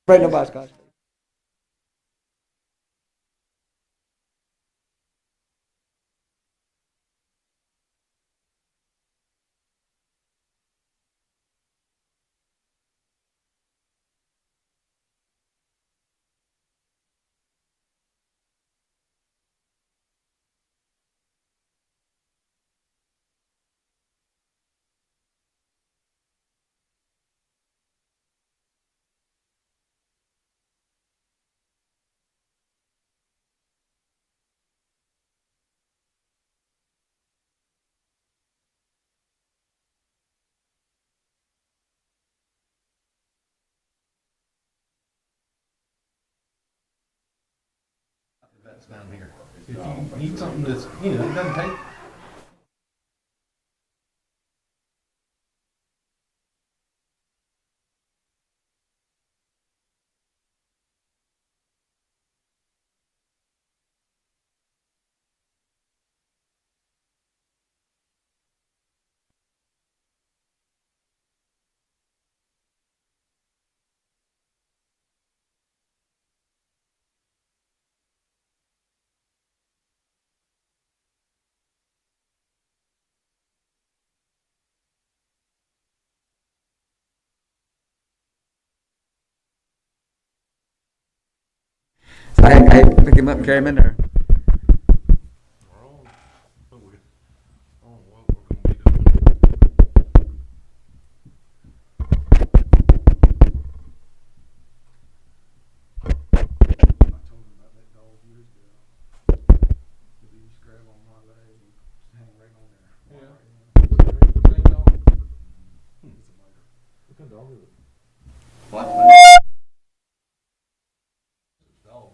Right, no bias. That's down here. If you need something that's, it doesn't take. I pick him up and carry him in there. We're on. Oh, we're on what we're gonna be doing. I told him about that dog years ago. Because he used to grab on my leg and hang right on there. Yeah. Same dog. It's a miter. What kind of dog is it? What? It's a dog.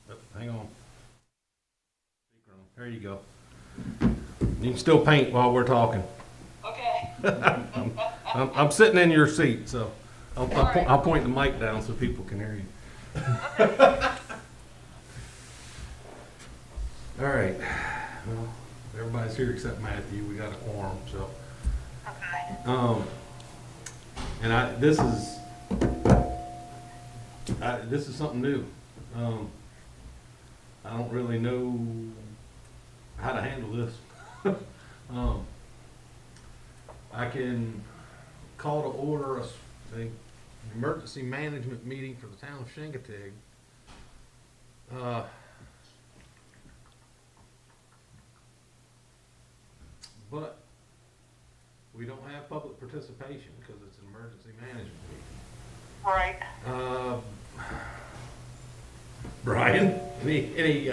Oh, hang on. There you go. You can still paint while we're talking. Okay. I'm sitting in your seat, so I'll point the mic down so people can hear you. All right. Well, everybody's here except Matthew. We got a quorum, so. Okay. And this is something new. I don't really know how to handle this. I can call to order an emergency management meeting for the town of Shingatig. But we don't have public participation because it's an emergency management meeting. Right. Brian, any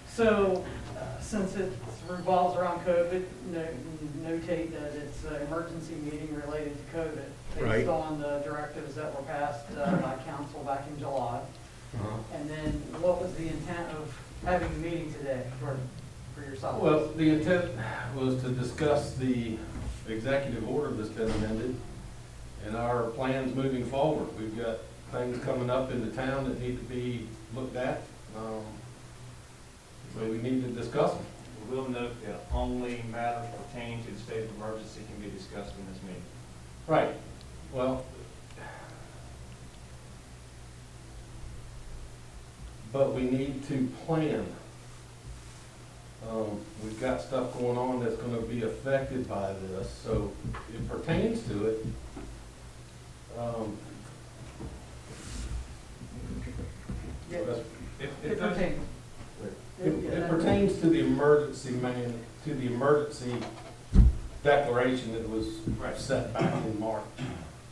So, since it revolves around COVID, notate that it's an emergency meeting related to COVID, Right. based on the directives that were passed by council back in July. And then, what was the intent of having the meeting today for yourself? Well, the intent was to discuss the executive order that's been amended and our plans moving forward. We've got things coming up in the town that need to be looked at. So we need to discuss them. We will note that only matters pertaining to the state of emergency can be discussed in this meeting. Right. Well, but we need to plan. We've got stuff going on that's gonna be affected by this, so it pertains to it. Yeah, that's- it pertains. It pertains to the emergency declaration that was set back in March,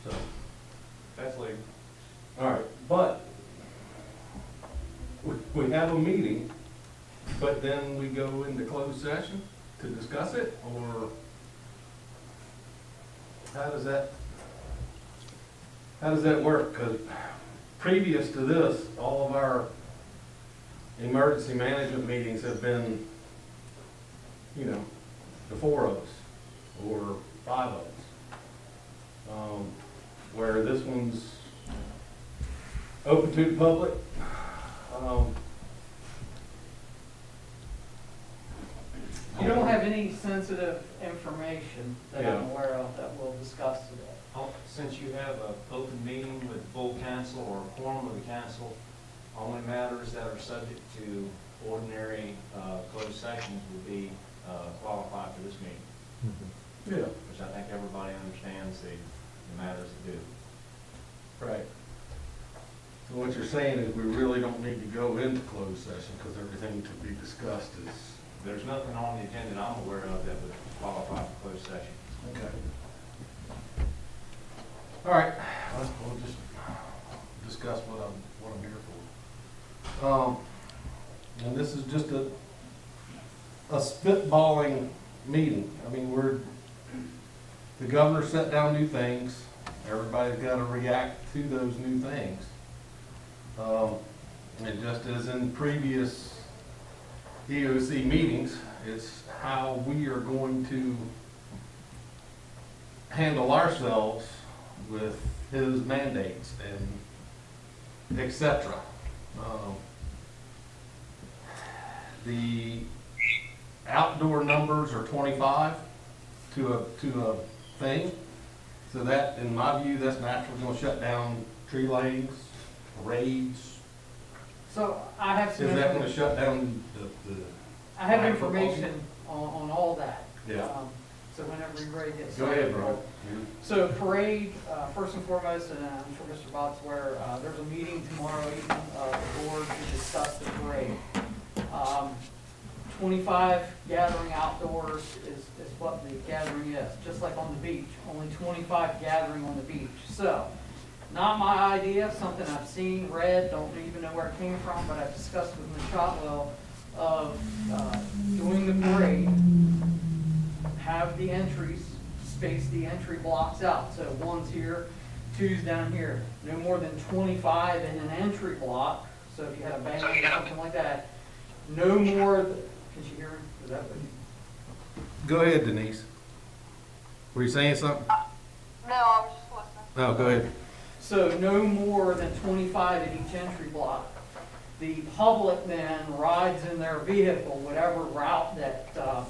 so. That's legal. All right, but we have a meeting, but then we go into closed session to discuss it, or how does that work? Because previous to this, all of our emergency management meetings have been, the 4 of us, or 5 of us. where this one's open to the public. You don't have any sensitive information that Yeah. I'm aware of that we'll discuss today. Since you have an open meeting with full council or a quorum of the council, only matters that are subject to ordinary closed sessions will be qualified for this meeting, Yeah. which I think everybody understands the matters to do. Right. So what you're saying is we really don't need to go into closed session because everything to be discussed is. There's nothing on the agenda that I'm aware of that would qualify for closed session. Okay. All right, we'll just discuss what I'm here for. And this is just a spitballing meeting. I mean, the governor set down new things. Everybody's got to react to those new things. And just as in previous EOC meetings, it's how we are going to handle ourselves with his mandates and et cetera. The outdoor numbers are 25 to a thing. So that, in my view, that's naturally going to shut down tree latings, parades. So I have some. Is that going to shut down the? I have information on all that. Yeah. So whenever you're ready to get Go started. ahead, bro. So parade, first and foremost, and I'm sure Mr. Bott's aware, there's a meeting tomorrow evening, the board to discuss the parade. 25 gathering outdoors is what the gathering is, just like on the beach, only 25 gathering on the beach. So, not my idea, something I've seen, read, don't even know where it came from, but I've discussed with Ms. Shotwell of doing the parade, have the entries, space the entry blocks out. So one's here, two's down here. No more than 25 in an entry block. So if you had a band or something like that, no more, can you hear him? Is that what you? Go ahead, Denise. Were you saying something? No, I was just listening. No, go ahead. So no more than 25 at each entry block. The public then rides in their vehicle, whatever route that the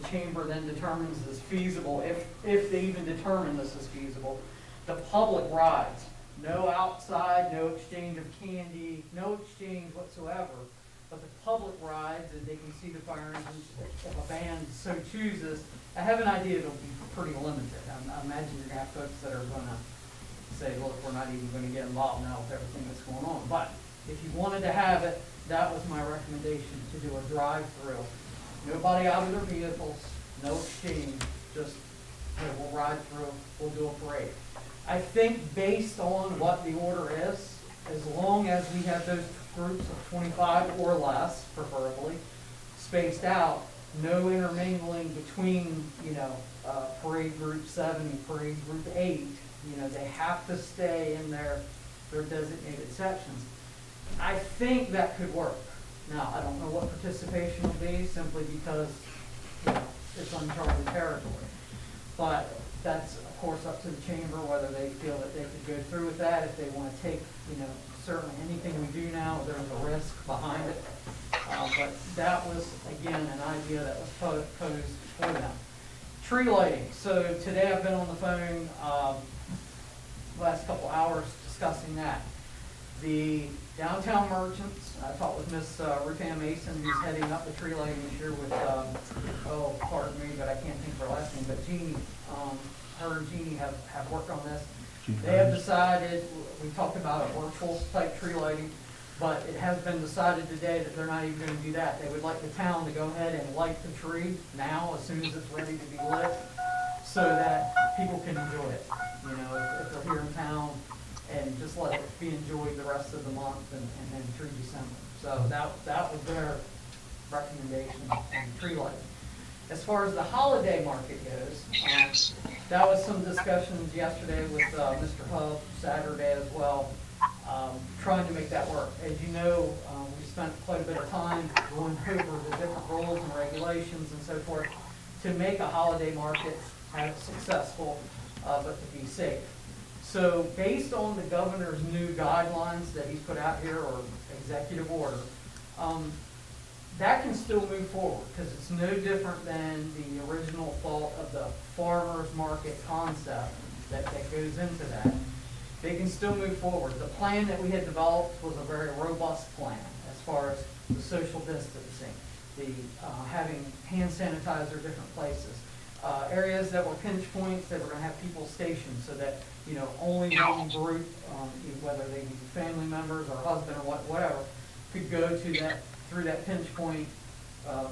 chamber then determines is feasible, if they even determine this is feasible. The public rides. No outside, no exchange of candy, no exchange whatsoever. But the public rides, and they can see the fire engines if a band so chooses. I have an idea it'll be pretty limited. I imagine you're gonna have folks that are gonna say, look, we're not even gonna get involved now with everything that's going on. But if you wanted to have it, that was my recommendation, to do a drive-through. Nobody out of their vehicles, no exchange, just, hey, we'll ride through, we'll do a parade. I think based on what the order is, as long as we have those groups of 25 or less, preferably, spaced out, no intermingling between, parade group 7 and parade group 8, they have to stay in their designated sections. I think that could work. Now, I don't know what participation will be, simply because, it's uncharted territory. But that's, of course, up to the chamber, whether they feel that they could go through with that, if they want to take, certainly anything we do now, there's a risk behind it. But that was, again, an idea that was posed for them. Tree lighting. So today I've been on the phone, last couple hours discussing that. The downtown merchants, I talked with Miss Ruth Ann Mason, who's heading up the tree lighting this year with, pardon me, but I can't think of her last name, but Jeannie, her and Jeannie have worked on this. They have decided, we talked about a virtual type tree lighting, but it has been decided today that they're not even gonna do that. They would like the town to go ahead and light the tree now, as soon as it's ready to be lit, so that people can enjoy it. If they're here in town, and just let it be enjoyed the rest of the month and then through December. So that was their recommendation on tree lighting. As far as the holiday market goes, that was some discussions yesterday with Mr. Hub, Saturday as well, trying to make that work. As you know, we spent quite a bit of time going over the different rules and regulations and so forth to make a holiday market successful. but to be safe. So based on the governor's new guidelines that he's put out here, or executive order, that can still move forward, because it's no different than the original thought of the farmer's market concept that goes into that. They can still move forward. The plan that we had developed was a very robust plan as far as the social distancing, the having hand sanitizer different places, areas that were pinch points that were going to have people stationed so that, you know, only one group, whether they be family members or husband or whatever, could go to that, through that pinch point,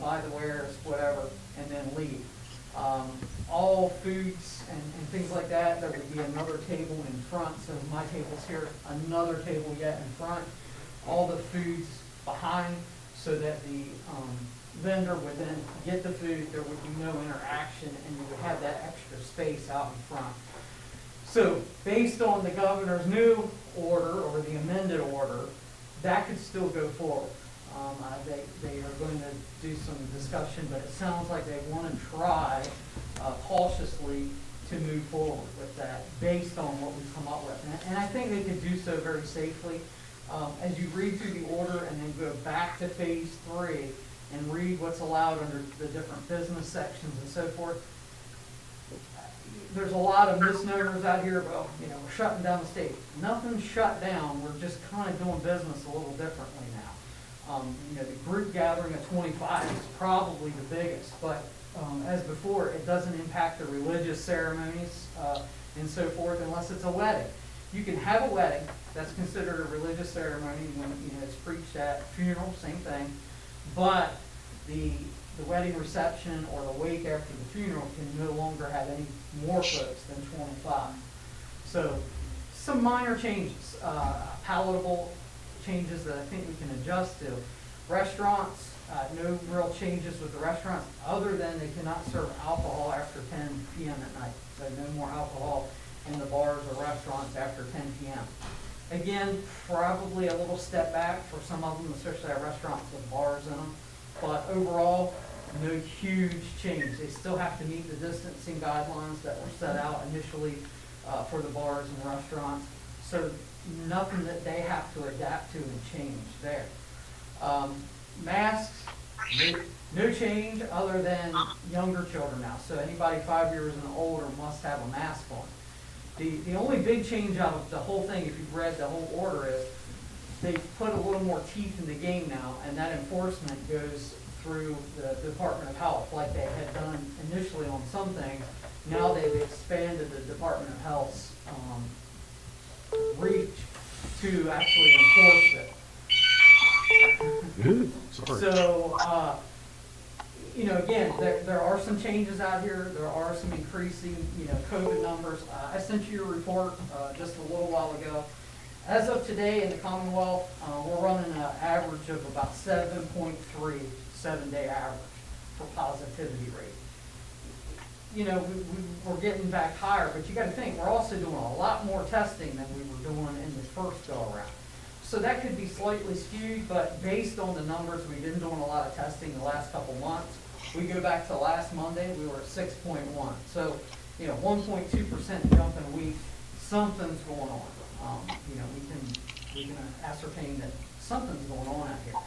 buy the wares, whatever, and then leave. All foods and things like that, there would be another table in front, so my table's here, another table yet in front, all the foods behind, so that the vendor would then get the food, there would be no interaction, and you would have that extra space out in front. So based on the governor's new order, or the amended order, that could still go forward. They are going to do some discussion, but it sounds like they want to try cautiously to move forward with that based on what we've come up with. And I think they could do so very safely. As you read through the order and then go back to phase 3 and read what's allowed under the different business sections and so forth, there's a lot of misnomers out here about, you know, we're shutting down the state. Nothing's shut down. We're just kind of doing business a little differently now. You know, the group gathering of 25 is probably the biggest, but as before, it doesn't impact the religious ceremonies and so forth unless it's a wedding. You can have a wedding, that's considered a religious ceremony when, you know, it's preached at. Funeral, same thing, but the wedding reception or the wake after the funeral can no longer have any more folks than 25. So some minor changes, palatable changes that I think we can adjust to. Restaurants, no real changes with the restaurants other than they cannot serve alcohol after 10 p.m. at night. So no more alcohol in the bars or restaurants after 10 p.m. Again, probably a little step back for some of them, especially our restaurants with bars in them. But overall, no huge change. They still have to meet the distancing guidelines that were set out initially for the bars and restaurants. So nothing that they have to adapt to and change there. Masks, no change other than younger children now. So anybody 5 years and older must have a mask on. The only big change out of the whole thing, if you've read the whole order, is they've put a little more teeth in the game now, and that enforcement goes through the Department of Health like they had done initially on some things. Now they've expanded the Department of Health's reach to actually enforce it. Good. Sorry. So, you know, again, there are some changes out here. There are some increasing, you know, COVID numbers. I sent you a report just a little while ago. As of today in the Commonwealth, we're running an average of about 7.3 7-day average for positivity rate. You know, we're getting back higher, but you got to think, we're also doing a lot more testing than we were doing in the first go-around. So that could be slightly skewed, but based on the numbers, we've been doing a lot of testing the last couple months. We go back to last Monday, we were at 6.1. So, you know, 1.2% jump in a week, something's going on. You know, we can ascertain that something's going on out here.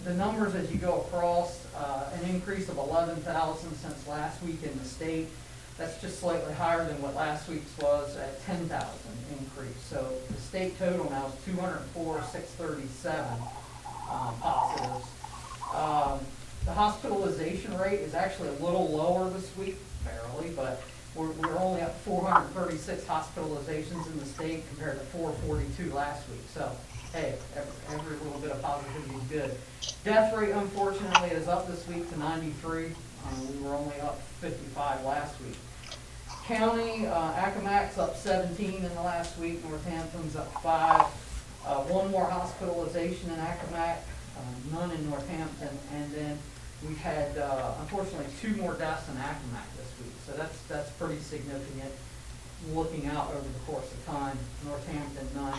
The numbers as you go across, an increase of 11,000 since last week in the state. That's just slightly higher than what last week's was at 10,000 increase. So the state total now is 204,637 positives. The hospitalization rate is actually a little lower this week, barely, but we're only at 436 hospitalizations in the state compared to 442 last week. So, hey, every little bit of positivity is good. Death rate, unfortunately, is up this week to 93. We were only up 55 last week. County, Accomack's up 17 in the last week. Northampton's up 5. One more hospitalization in Accomack, none in Northampton, and then we had, unfortunately, 2 more deaths in Accomack this week. So that's pretty significant looking out over the course of time. Northampton, none.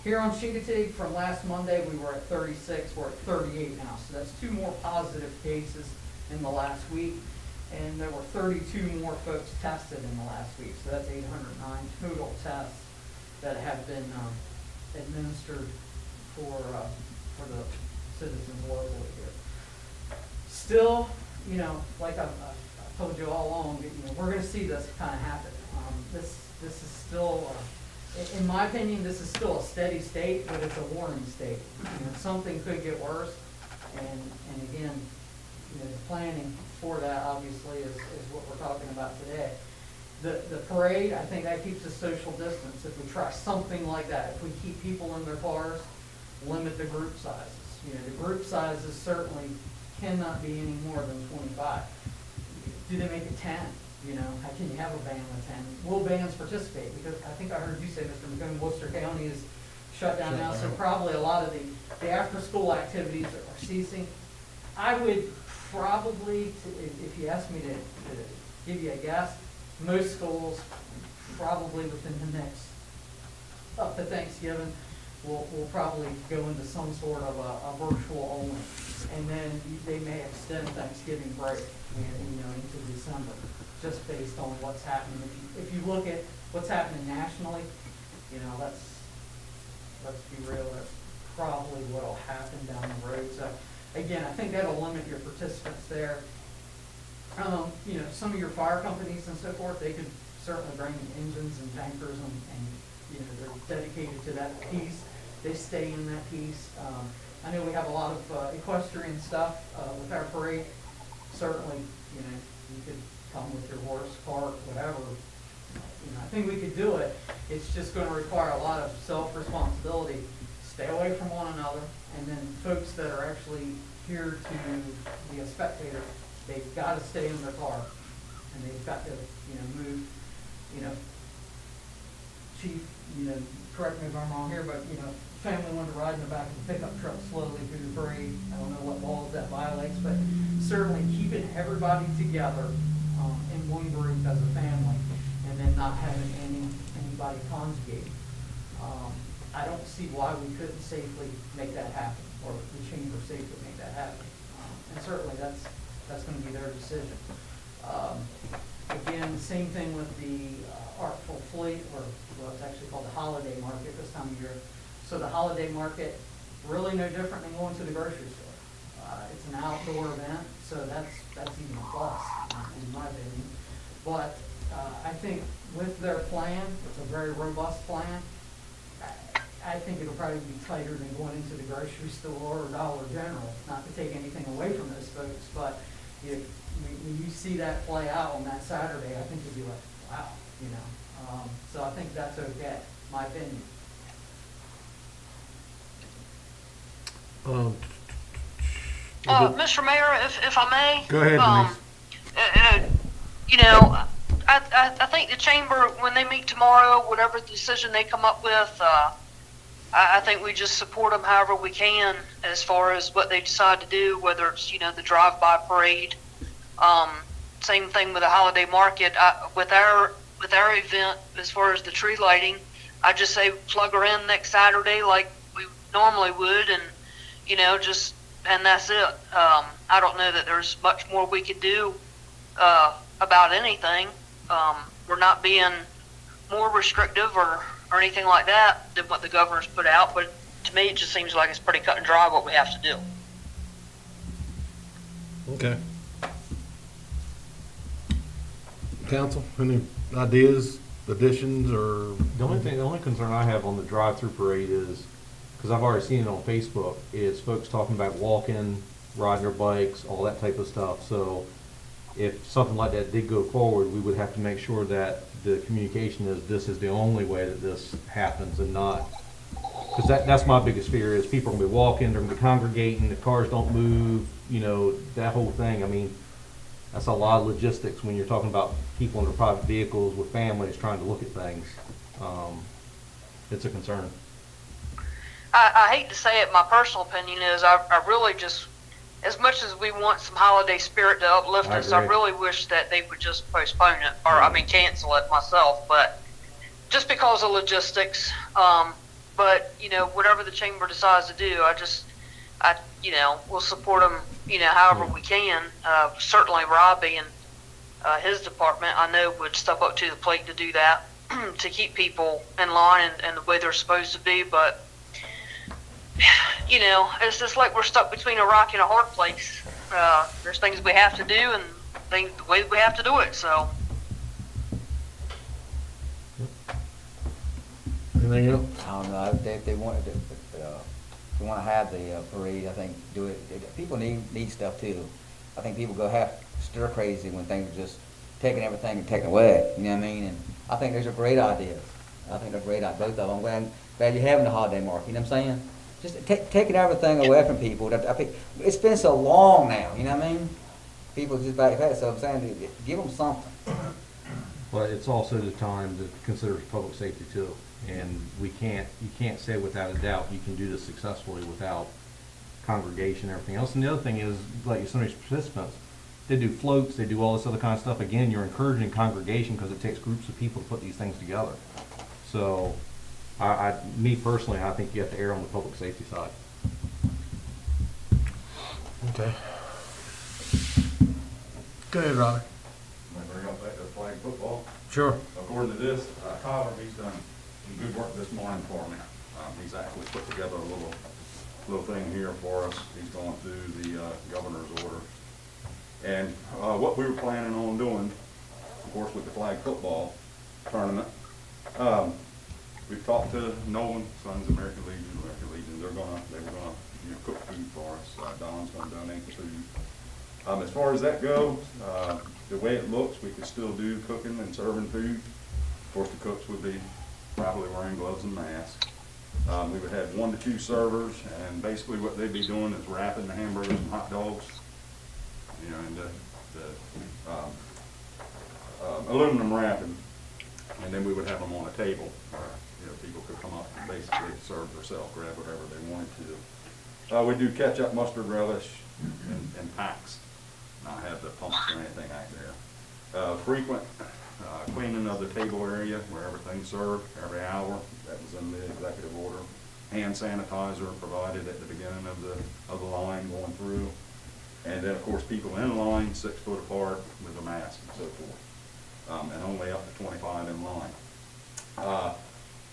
Here on Chickasha, from last Monday, we were at 36. We're at 38 now. So that's 2 more positive cases in the last week. and there were 32 more folks tested in the last week, so that's 809 total tests that have been administered for the citizens locally here. Still, you know, like I told you all along, you know, we're going to see this kind of happen. This is still, in my opinion, this is still a steady state, but it's a warning state. You know, something could get worse, and again, you know, the planning for that obviously is what we're talking about today. The parade, I think that keeps a social distance. If we try something like that, if we keep people in their cars, limit the group sizes. You know, the group sizes certainly cannot be any more than 25. Do they make it 10? You know, how can you have a band with 10? Will bands participate? Because I think I heard you say, Mr. McComb, Worcester County is shut down now, so probably a lot of the after-school activities are ceasing. I would probably, if you ask me to give you a guess, most schools probably within the next, up to Thanksgiving, will probably go into some sort of a virtual only. And then they may extend Thanksgiving break, you know, into December, just based on what's happening. If you look at what's happening nationally, you know, let's be real, that's probably what'll happen down the road. So again, I think that'll limit your participants there. You know, some of your fire companies and so forth, they could certainly bring engines and tankers and you know, they're dedicated to that piece. They stay in that piece. I know we have a lot of equestrian stuff with our parade. Certainly, you know, you could come with your horse, cart, whatever. You know, I think we could do it. It's just going to require a lot of self-responsibility. Stay away from one another, and then folks that are actually here to be a spectator, they've got to stay in their car, and they've got to, you know, move. You know, Chief, you know, correct me if I'm wrong here, but, you know, family wanted to ride in the back of the pickup truck slowly through the parade. I don't know what laws that violates, but certainly keeping everybody together in one group as a family, and then not having anybody conjugate. I don't see why we couldn't safely make that happen, or the chamber safely make that happen. And certainly that's going to be their decision. Again, same thing with the Artful Fleet, or well, it's actually called the holiday market this time of year. So the holiday market, really no different than going to the grocery store. It's an outdoor event, so that's even a plus in my opinion. But I think with their plan, it's a very robust plan. I think it'll probably be tighter than going into the grocery store or Dollar General. Not to take anything away from those folks, but when you see that play out on that Saturday, I think you'll be like, wow, you know. So I think that's okay, my opinion. Mr. Mayor, if I may. Go ahead, Denise. You know, I think the chamber, when they meet tomorrow, whatever decision they come up with, I think we just support them however we can as far as what they decide to do, whether it's, you know, the drive-by parade. Same thing with the holiday market. With our event, as far as the tree lighting, I just say plug her in next Saturday like we normally would, and, you know, and that's it. I don't know that there's much more we could do about anything. We're not being more restrictive or anything like that than what the governor's put out, but to me it just seems like it's pretty cut and dry what we have to do. Okay. Council, any ideas, additions, or? The only concern I have on the drive-through parade is, because I've already seen it on Facebook, is folks talking about walking, riding their bikes, all that type of stuff. So if something like that did go forward, we would have to make sure that the communication is this is the only way that this happens, and not, because that's my biggest fear is people are going to be walking, they're going to be congregating, the cars don't move, you know, that whole thing. I mean, that's a lot of logistics when you're talking about people in their private vehicles with families trying to look at things. It's a concern. I hate to say it, my personal opinion is I really just, as much as we want some holiday spirit to uplift us, I really wish that they would just postpone it, or I mean cancel it myself, but just because of logistics. But, you know, whatever the chamber decides to do, you know, we'll support them, you know, however we can. Certainly Robbie, and his department, I know would step up to the plate to do that, to keep people in line and the way they're supposed to be. But, you know, it's just like we're stuck between a rock and a hard place. There's things we have to do and things the way we have to do it. So. Anything else? I don't know, if they want to, if they want to have the parade, I think do it. People need stuff too. I think people go half stir crazy when things are just taking everything and taking away. You know what I mean? And I think those are great ideas. I think they're great ideas, both of them. I'm glad you're having the holiday market. You know what I'm saying? Just taking everything away from people. I think it's been so long now. You know what I mean? People just back that. So I'm saying, give them something. But it's also the time to consider public safety too. And you can't say without a doubt you can do this successfully without congregation and everything else. And the other thing is, like some of these participants, they do floats, they do all this other kind of stuff. Again, you're encouraging congregation because it takes groups of people to put these things together. So, me personally, I think you have to err on the public safety side. Okay. Go ahead, Robbie. I'm gonna bring up back to flag football. Sure. According to this, Tyler, he's done some good work this morning for me. He's actually put together a little thing here for us. He's going through the governor's order. And what we were planning on doing, of course, with the flag football tournament, we've talked to Nolan, Sons of American Legion. They were gonna cook food for us. Don's gonna donate the food. As far as that goes, the way it looks, we could still do cooking and serving food. Of course, the cooks would be probably wearing gloves and masks. We would have 1 to 2 servers, and basically what they'd be doing is wrapping the hamburgers and hot dogs, you know, in the aluminum wrapping, and then we would have them on a table where, you know, people could come up and basically serve themselves, grab whatever they wanted to. We do ketchup, mustard, relish, and packs. Not have the pumps or anything out there. Frequent cleaning of the table area where everything's served every hour. That was in the executive order. Hand sanitizer provided at the beginning of the line going through. And then, of course, people in line 6 foot apart with a mask and so forth. And only up to 25 in line.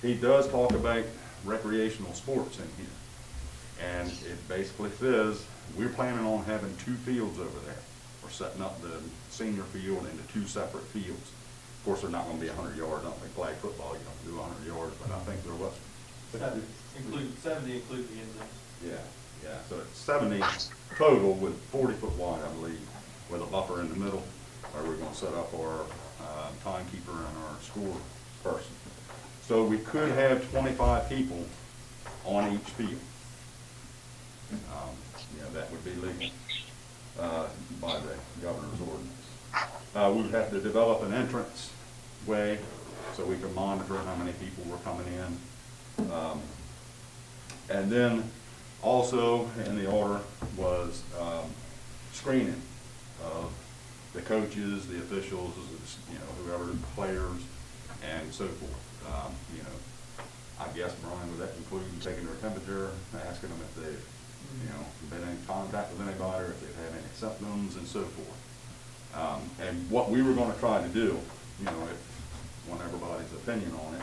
He does talk about recreational sports in here. And it basically says, we're planning on having 2 fields over there. We're setting up the senior field into 2 separate fields. Of course, they're not going to be 100 yards. I don't think flag football, you don't do 100 yards, but I think there was. 70 include the end zones. Yeah. So it's 70 total with 40 foot wide, I believe, with a buffer in the middle, where we're going to set up our timekeeper and our score person. So we could have 25 people on each field. That would be legal by the governor's ordinance. We would have to develop an entrance way so we can monitor how many people were coming in. And then also in the order was screening of the coaches, the officials, whoever, the players, and so forth. I guess, Brian, would that include taking their temperature, asking them if they've been in contact with anybody, or if they've had any symptoms, and so forth. And what we were going to try to do, if want everybody's opinion on it,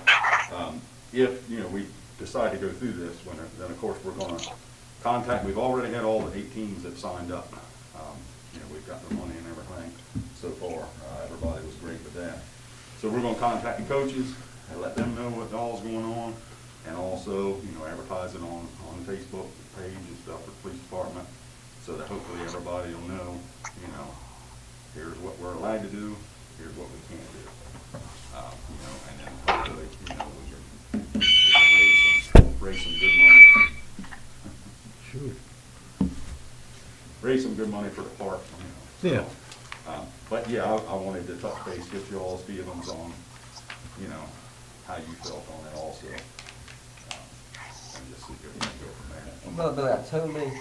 if we decide to go through this, then of course we're going to contact. We've already had all the 8 teams that signed up. We've got the money and everything so far. Everybody was great with that. So we're going to contact the coaches and let them know what all's going on, and also advertise it on the Facebook page and stuff for the police department, so that hopefully everybody will know, here's what we're allowed to do, here's what we can't do. And then hopefully, we can raise some good money. Sure. Raise some good money for the park. Yeah. But yeah, I wanted to touch base, get you all's feelings on, how you felt on it also. And just see if we can go from there. Billy, I totally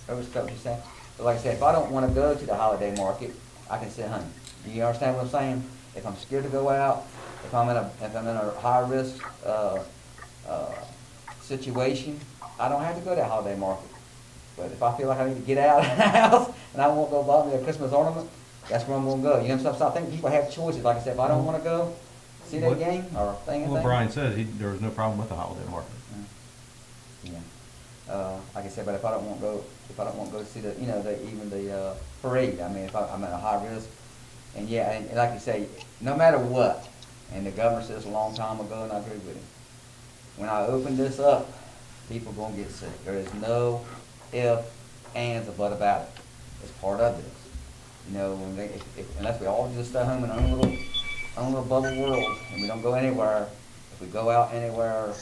respect what you're saying. But like I said, if I don't want to go to the holiday market, I can sit home. Do you understand what I'm saying? If I'm scared to go out, if I'm in a high risk situation, I don't have to go to the holiday market. But if I feel like I need to get out of the house and I won't go buy me a Christmas ornament, that's where I'm gonna go. You know what I'm saying? So I think people have choices. Like I said, if I don't wanna go see that What- game or thing. Well, Brian said there was no problem with the holiday market. Yeah. Like I said, but if I don't want to go see the, you know, even the parade, I mean, if I'm at a high risk, and yeah, and like you say, no matter what, and the governor said this a long time ago, and I agree with him, when I open this up, people gonna get sick. There is no if, ands, or but about it. It's part of this. You know, when unless we all just stay home in our own little bubble world, and we don't go anywhere, if we go out anywhere,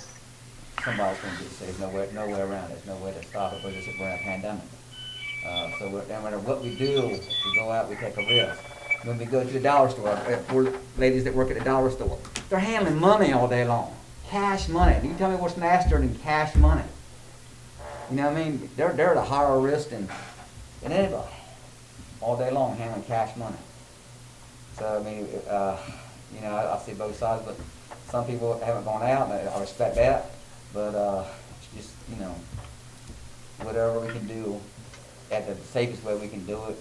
somebody's gonna get sick. There's no way around it. There's no way to stop it, but we're in a pandemic. So no matter what we do, if we go out, we take a risk. When we go to the dollar store, poor ladies that work at the dollar store, they're handling money all day long. Cash money. You tell me what's nastier than cash money? You know what I mean? They're at a higher risk than anybody. All day long handling cash money. So, I mean, you know, I see both sides, but some people haven't gone out, and I respect that. But just, you know, whatever we can do at the safest way we can do it.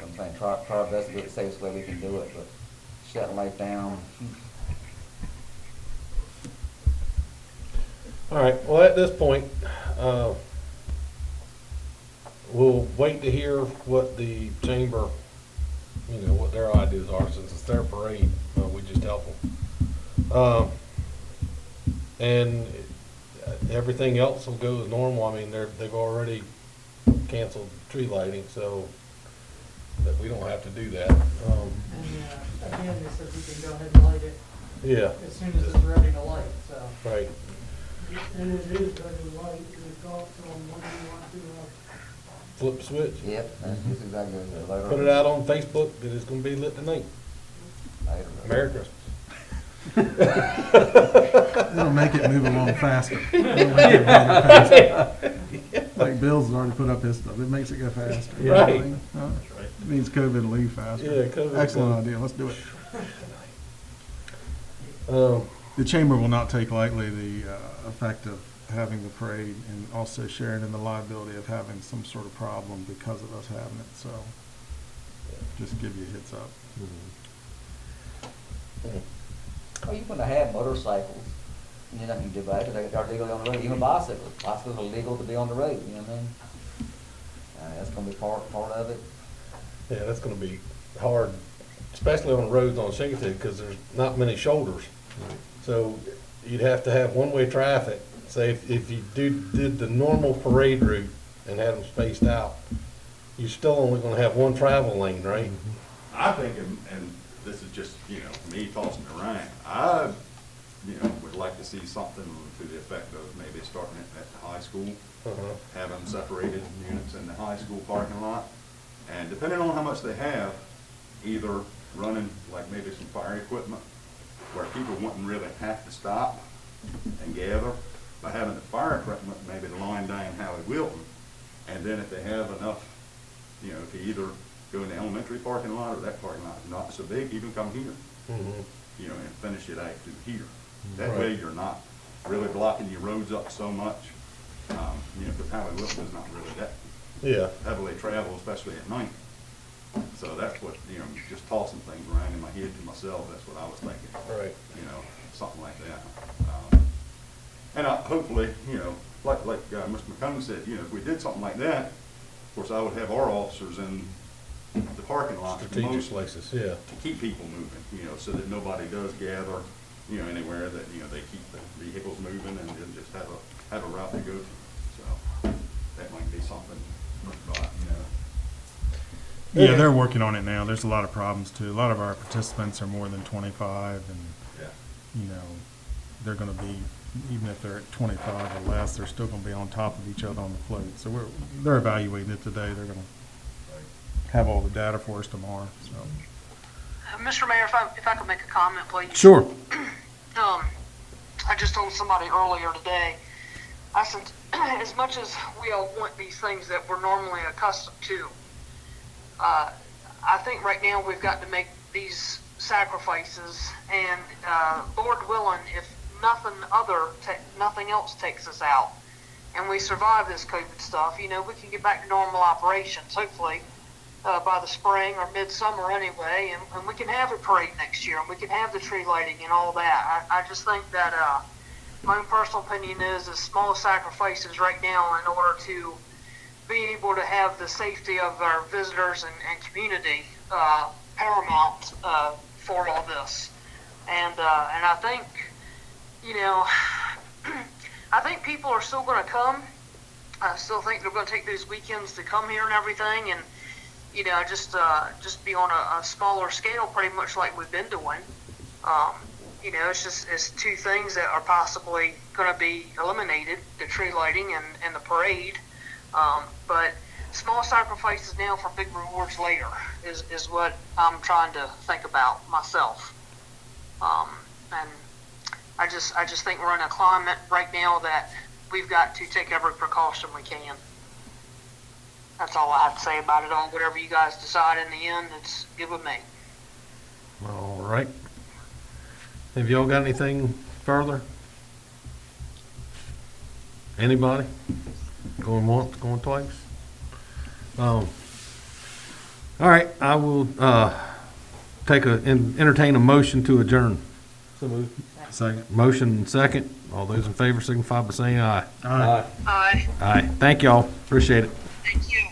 I'm saying try our best to do it the safest way we can do it, but shutting life down. All right, well, at this point, we'll wait to hear what the chamber, you know, what their ideas are, since it's their parade, we just help them. And everything else will go as normal. I mean, they've already canceled tree lighting, so that we don't have to do that. And again, they said we can go ahead and light it Yeah, as soon as it's ready to light, so. right. And it is ready to light, and thoughts on what do you want to, Flip switch. Yep, that's just exactly what it is. Put it out on Facebook that it's gonna be lit tonight. Merry Christmas. It'll make it move along faster. It'll make it move faster. Like Bill's already put up his stuff, it makes it go faster. You know what I mean? Huh? It means COVID will leave faster. Yeah, COVID. Excellent idea, let's do it. The chamber will not take lightly the effect of having the parade, and also sharing in the liability of having some sort of problem because of us having it, so just give you a heads up. Well, you're gonna have motorcycles, and you're not gonna do that, because they're legally on the road, even bicycles. Bicycles are legal to be on the road, you know what I mean? That's gonna be part of it. Yeah, that's gonna be hard, especially on roads on Shingatig, because there's not many shoulders. So you'd have to have one-way traffic. Say if you did the normal parade route and had them spaced out, you're still only gonna have one travel lane, right? I think, and this is just, you know, me tossing it around, I, you know, would like to see something to the effect of maybe starting it at the high school, having separated units in the high school parking lot, and depending on how much they have, either running like maybe some fire equipment where people wouldn't really have to stop and gather, by having the fire equipment maybe line down Howie Wilton, and then if they have enough, you know, to either go in the elementary parking lot or that parking lot is not so big, even come here, you know, and finish it out through here. That way you're not really blocking your roads up so much, you know, because Howie Wilton is not really that heavily traveled, especially at night. So that's what, you know, just tossing things around in my head to myself, that's what I was thinking. Right. You know, something like that. And hopefully, you know, like Mr. McCombs said, you know, if we did something like that, of course, I would have our officers in the parking lot. Strategic places, yeah. To keep people moving, you know, so that nobody does gather, you know, anywhere, that, you know, they keep the vehicles moving and then just have a route to go to. So that might be something, but, you know. Yeah, they're working on it now. There's a lot of problems too. A lot of our participants are more than 25, and you know, they're going to be, even if they're at 25 or less, they're still going to be on top of each other on the float. So they're evaluating it today. They're going to have all the data for us tomorrow. So. Mr. Mayor, if I could make a comment, please. Sure. I just told somebody earlier today, I said, as much as we all want these things that we're normally accustomed to, I think right now we've got to make these sacrifices, and Lord willing, if nothing else takes us out, and we survive this COVID stuff, we can get back to normal operations, hopefully, by the spring or midsummer anyway, and we can have a parade next year, and we can have the tree lighting and all that. I just think that, my own personal opinion is small sacrifices right now in order to be able to have the safety of our visitors and community paramount for all this. And I think, I think people are still going to come. I still think they're going to take these weekends to come here and everything, and just be on a smaller scale, pretty much like we've been doing. It's two things that are possibly going to be eliminated: the tree lighting and the parade. But small sacrifices now for big rewards later is what I'm trying to think about myself. And I just think we're in a climate right now that we've got to take every precaution we can. That's all I have to say about it. On whatever you guys decide in the end, it's good with me. All right. Have y'all got anything further? Anybody? Going once, going twice? All right, I will entertain a motion to adjourn. So moved. Second. Motion second. All those in favor signify by saying aye. Aye. Aye. Aye. Thank y'all. Appreciate it. Thank you.